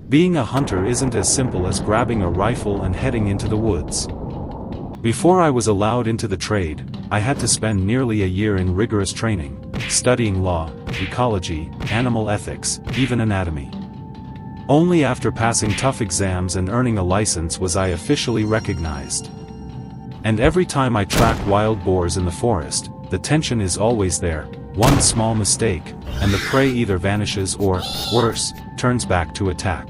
Being a hunter isn't as simple as grabbing a rifle and heading into the woods. Before I was allowed into the trade, I had to spend nearly a year in rigorous training, studying law, ecology, animal ethics, even anatomy. Only after passing tough exams and earning a license was I officially recognized. And every time I track wild boars in the forest, the tension is always there. One small mistake, and the prey either vanishes or, worse, turns back to attack.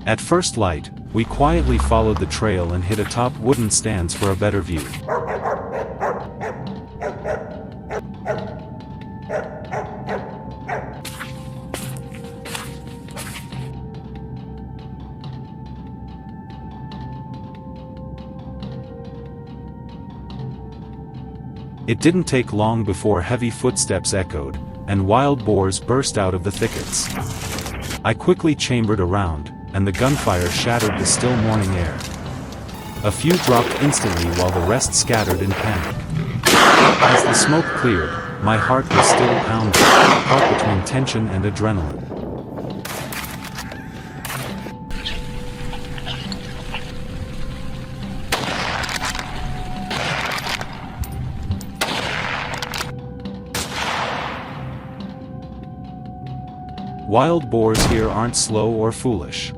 At first light, we quietly followed the trail and hid atop wooden stands for a better view. It didn't take long before heavy footsteps echoed, and wild boars burst out of the thickets. I quickly chambered around, and the gunfire shattered the still morning air. A few dropped instantly while the rest scattered in panic. As the smoke cleared, my heart was still pounding, caught between tension and adrenaline. Wild boars here aren't slow or foolish.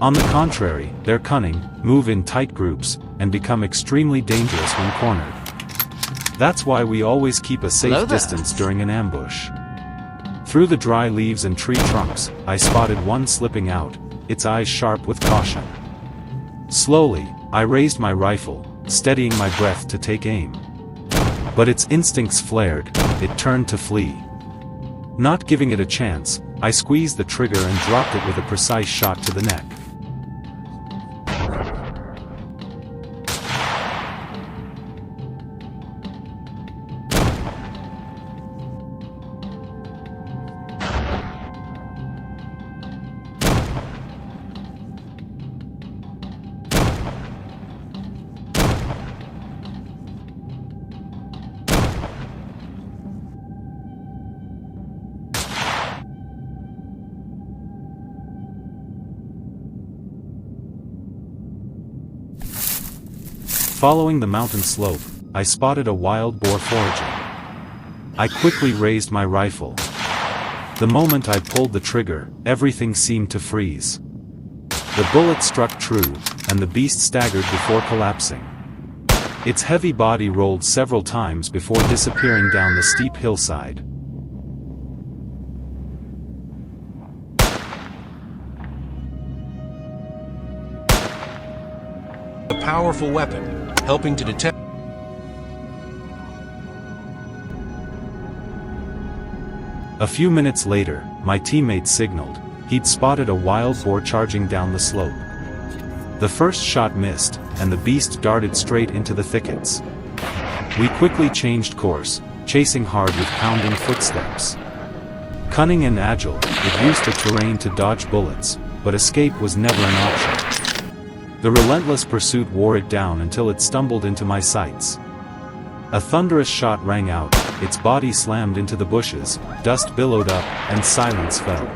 On the contrary, they're cunning, move in tight groups, and become extremely dangerous when cornered. That's why we always keep a safe distance during an ambush. Through the dry leaves and tree trunks, I spotted one slipping out, its eyes sharp with caution. Slowly, I raised my rifle, steadying my breath to take aim. But its instincts flared, it turned to flee. Not giving it a chance, I squeezed the trigger and dropped it with a precise shot to the neck. Following the mountain slope, I spotted a wild boar foraging. I quickly raised my rifle. The moment I pulled the trigger, everything seemed to freeze. The bullet struck true, and the beast staggered before collapsing. Its heavy body rolled several times before disappearing down the steep hillside. A powerful weapon, helping to detect. A few minutes later, my teammate signaled. He'd spotted a wild boar charging down the slope. The first shot missed, and the beast darted straight into the thickets. We quickly changed course, chasing hard with pounding footsteps. Cunning and agile, it used the terrain to dodge bullets, but escape was never an option. The relentless pursuit wore it down until it stumbled into my sights. A thunderous shot rang out, its body slammed into the bushes, dust billowed up, and silence fell.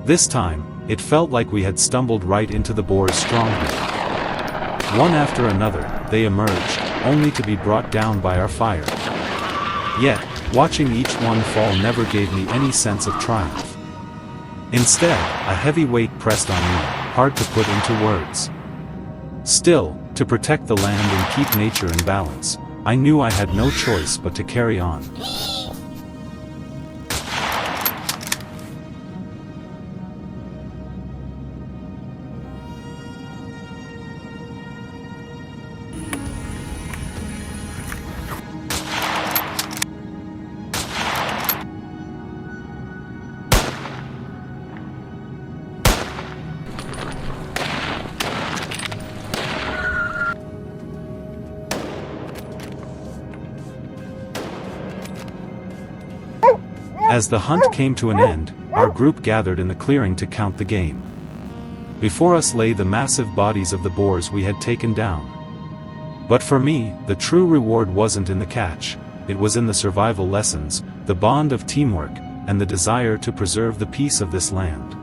This time, it felt like we had stumbled right into the boar's stronghold. One after another, they emerged, only to be brought down by our fire. Yet, watching each one fall never gave me any sense of triumph. Instead, a heavy weight pressed on me, hard to put into words. Still, to protect the land and keep nature in balance, I knew I had no choice but to carry on. As the hunt came to an end, our group gathered in the clearing to count the game. Before us lay the massive bodies of the boars we had taken down. But for me, the true reward wasn't in the catch, it was in the survival lessons, the bond of teamwork, and the desire to preserve the peace of this land.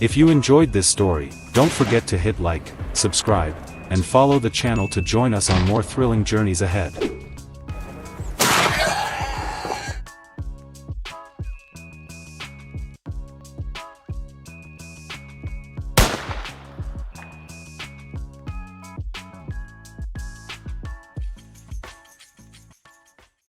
If you enjoyed this story, don't forget to hit like, subscribe, and follow the channel to join us on more thrilling journeys ahead.